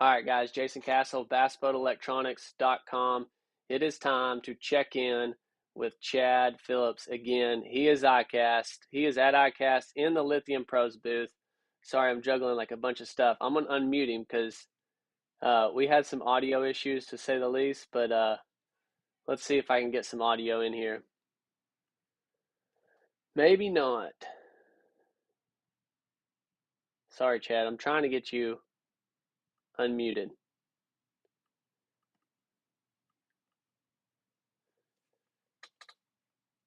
All right, guys, Jason Castle, bassboatelectronics.com. It is time to check in with Chad Phillips again. He is ICast. He is at ICast in the LithiumPros booth. Sorry, I'm juggling like a bunch of stuff. I'm going to unmute him because we had some audio issues, to say the least, but let's see if I can get some audio in here. Maybe not. Sorry, Chad. I'm trying to get you unmuted.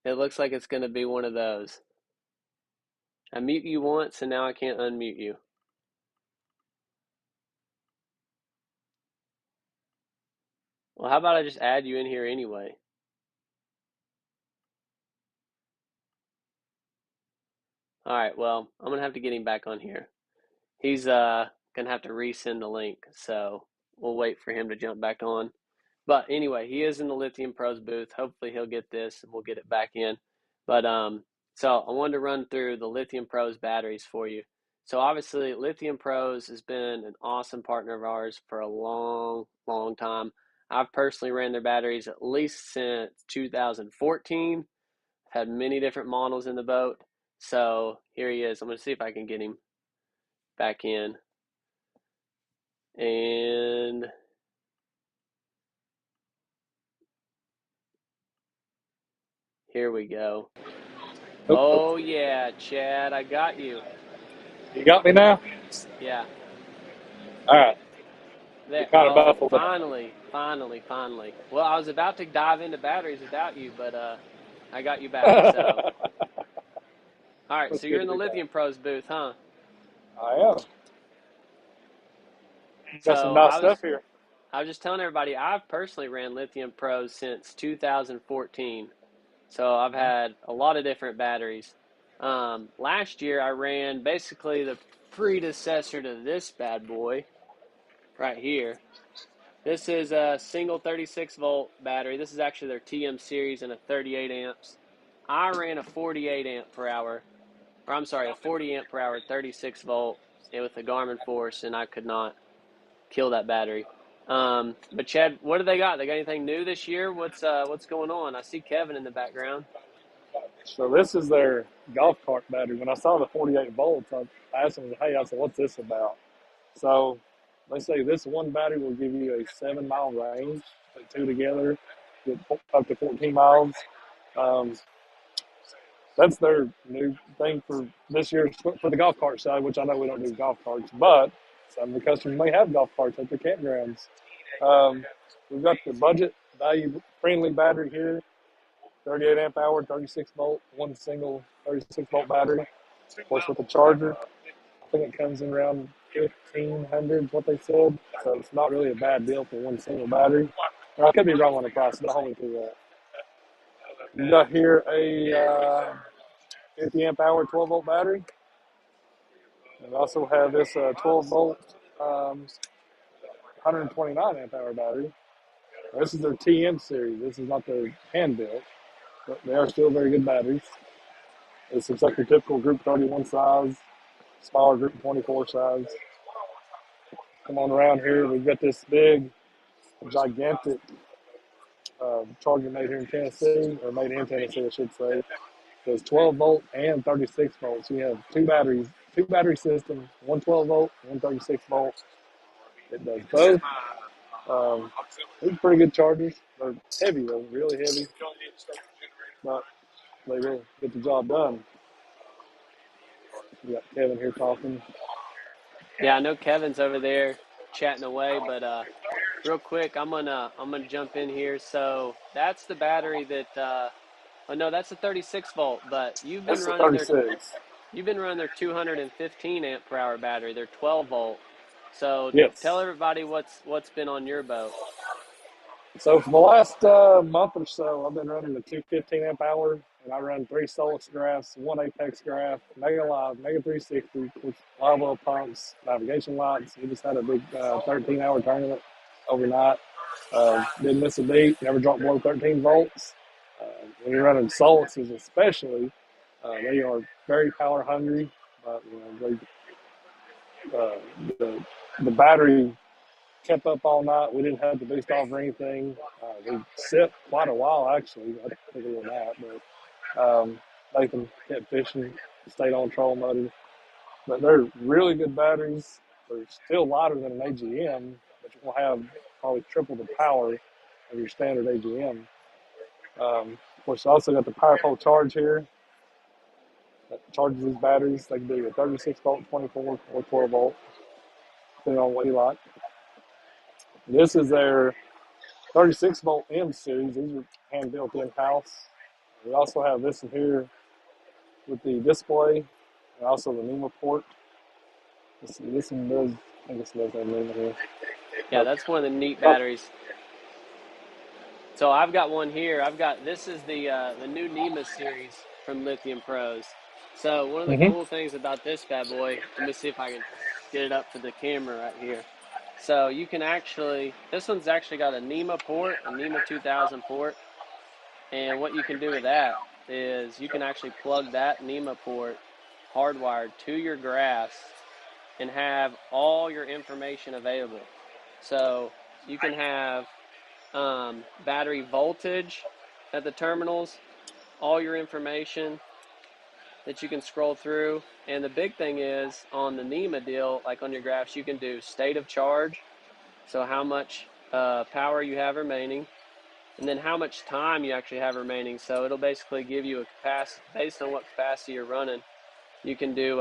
It looks like it's going to be one of those. I mute you once, and now I can't unmute you. Well, how about I just add you in here anyway? All right, well, I'm going to have to get him back on here. He's going to have to resend the link, so we'll wait for him to jump back on. But anyway, he is in the LithiumPros booth. Hopefully he'll get this and we'll get it back in. But so I wanted to run through the LithiumPros batteries for you. So obviously LithiumPros has been an awesome partner of ours for a long, long time. I've personally ran their batteries at least since 2014. I've had many different models in the boat. So here he is. I'm going to see if I can get him back in. And here we go. Oh, yeah, Chad, I got you. You got me now? Yeah. All right. There. Kind of Oh, muffled. finally. Well, I was about to dive into batteries without you, but I got you back. So, all right. So you're in the LithiumPros booth, huh? I am. Got some So nice stuff here. I was just telling everybody I've personally ran LithiumPros since 2014. So I've had a lot of different batteries. Last year I ran basically the predecessor to this bad boy right here. This is a single 36 volt battery. This is actually their TM series and a 38 amps. I ran a 48 amp per hour, or I'm sorry, a 40 amp per hour 36 volt with a Garmin Force, and I could not kill that battery. But Chad, what do they got? They got anything new this year? What's going on? I see Kevin in the background. So this is their golf cart battery. When I saw the 48 volts, I asked them, hey, I said, what's this about? So they say this one battery will give you a 7-mile range. The two together get up to 14 miles. Um, that's their new thing for this year for the golf cart side, which I know we don't do golf carts, but some of the customers may have golf carts at their campgrounds. We've got the budget value friendly battery here, 38 amp hour, 36 volt, one single 36 volt battery, of course with a charger. I think it comes in around 1,500 what they said, so it's not really a bad deal for one single battery. I could be wrong on the price, but I'll hold me to that. You got here a 50 amp hour, 12 volt battery. And we also have this 12 volt, 129 amp hour battery. Now, this is their TM series. This is not their hand built, but they are still very good batteries. This looks like your typical Group 31 size, smaller Group 24 size. Come on around here. We've got this big, gigantic charger made here in Tennessee, or made in Tennessee, I should say. It's 12 volt and 36 volts. So you have two battery systems, one 12 volt, one 36 volt. It does both. These are pretty good chargers. They're heavy though, really heavy, but they will get the job done. We got Kevin here talking. Yeah, I know Kevin's over there chatting away, but real quick, I'm gonna jump in here. So that's the battery that oh no, that's a 36 volt, but This is a 36. you've been running their 215 amp per hour battery, their 12 volt. So tell Yes. everybody what's been on your boat. So for the last month or so, I've been running the 215 amp hour, and I run 3 Solix graphs, 1 Apex graph, Mega Live, Mega 360, with live oil pumps, navigation lights. We just had a big 13-hour tournament overnight. Didn't miss a beat, never dropped below 13 volts. When you're running Solixes especially, they are very power hungry, but the battery kept up all night. We didn't have the boost off or anything. We sit quite a while, actually. I think we were that, but Nathan kept fishing, stayed on trolling motor. But they're really good batteries. They're still lighter than an AGM, but you will have probably triple the power of your standard AGM. Of course, I also got the power pole charge here that charges these batteries. They can do a 36 volt, 24, or 12 volt, depending on what you like. This is their 36 volt M series. These are hand built in house. We also have this in here with the display and also the NEMA port. This one does, I think this does have NEMA here. Yeah, that's one of the neat batteries. So I've got one here. This is the new NEMA series from Lithium Pros. So one of the cool things about this bad boy, let me see if I can get it up for the camera right here. So you can this one's actually got a NEMA port, a NEMA 2000 port. And what you can do with that is you can actually plug that NEMA port hardwired to your grass and have all your information available. So you can have battery voltage at the terminals, all your information that you can scroll through. And the big thing is on the NEMA deal, like on your graphs, you can do state of charge. So how much power you have remaining, and then how much time you actually have remaining. So it'll basically give you a capacity based on what capacity you're running. You can do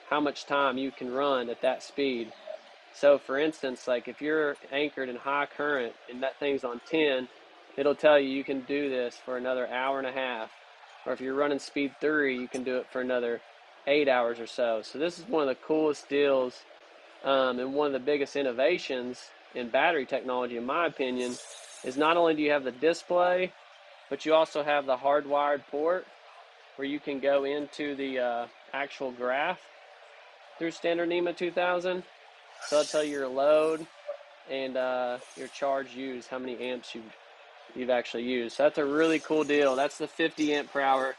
how much time you can run at that speed. So for instance, like if you're anchored in high current and that thing's on 10, it'll tell you you can do this for another hour and a half. Or if you're running speed 3, you can do it for another 8 hours or so. So this is one of the coolest deals and one of the biggest innovations in battery technology, in my opinion, is not only do you have the display, but you also have the hardwired port where you can go into the actual graph through standard NEMA 2000. So I'll tell you your load and your charge used, how many amps you've actually used. So that's a really cool deal. That's the 50 amp per hour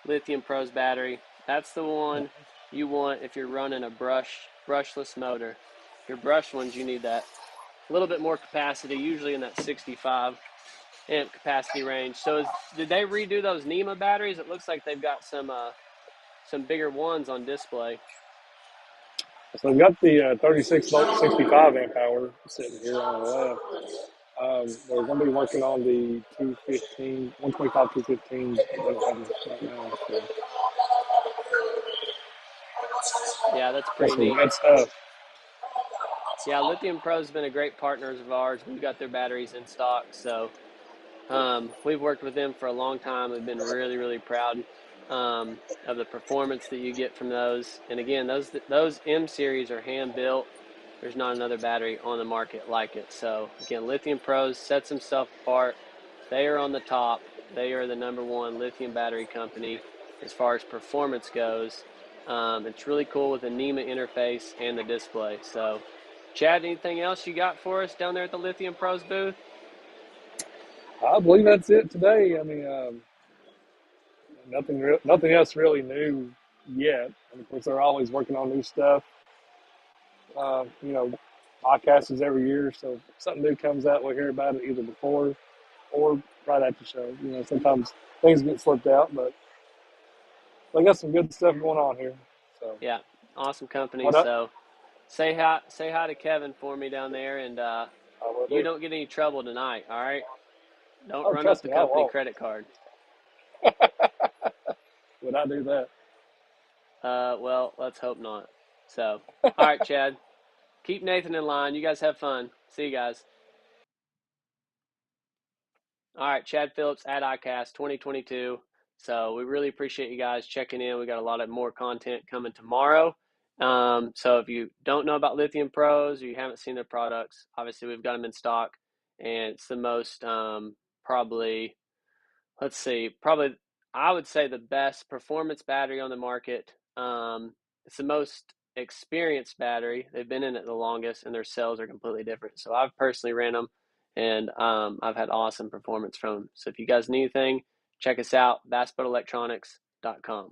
Lithium Pros battery. That's the one you want if you're running a brushless motor. Your brush ones, you need that a little bit more capacity, usually in that 65 amp capacity range. So did they redo those NEMA batteries? It looks like they've got some bigger ones on display. So we've got the 36 volt, 65 amp hour sitting here on the left. We're going to be working on the 215, 125, 215. They don't have them right now. So Yeah, that's that's pretty some neat. good stuff. Yeah, Lithium Pros has been a great partners of ours. We've got their batteries in stock, so we've worked with them for a long time. We've been really, really proud of the performance that you get from those. And again, those M series are hand built. There's not another battery on the market like it. So again, Lithium Pros sets themselves apart. They are on the top. They are the #1 lithium battery company as far as performance goes. It's really cool with the NEMA interface and the display. So, Chad, anything else you got for us down there at the Lithium Pros booth? I believe that's it today. I mean, nothing else really new yet. And of course, they're always working on new stuff. You know, ICast is every year, so if something new comes out, we'll hear about it either before or right after the show. You know, sometimes things get slipped out, but they got some good stuff going on here. So, Yeah, awesome company. what up? So, say hi to Kevin for me down there, and I will you do. don't get any trouble tonight. All right, don't Oh, run up trust the me, I company won't. credit card. Would I do that? Well, let's hope not. So, all right, Chad, keep Nathan in line. You guys have fun. See you guys. All right, Chad Phillips at ICast 2022. So we really appreciate you guys checking in. We got a lot of more content coming tomorrow. So if you don't know about Lithium Pros or you haven't seen their products, obviously we've got them in stock, and it's the most probably, let's see, probably I would say the best performance battery on the market. It's the most experienced battery. They've been in it the longest, and their cells are completely different. So I've personally ran them, and I've had awesome performance from them. So if you guys need anything, check us out, bassboatelectronics.com.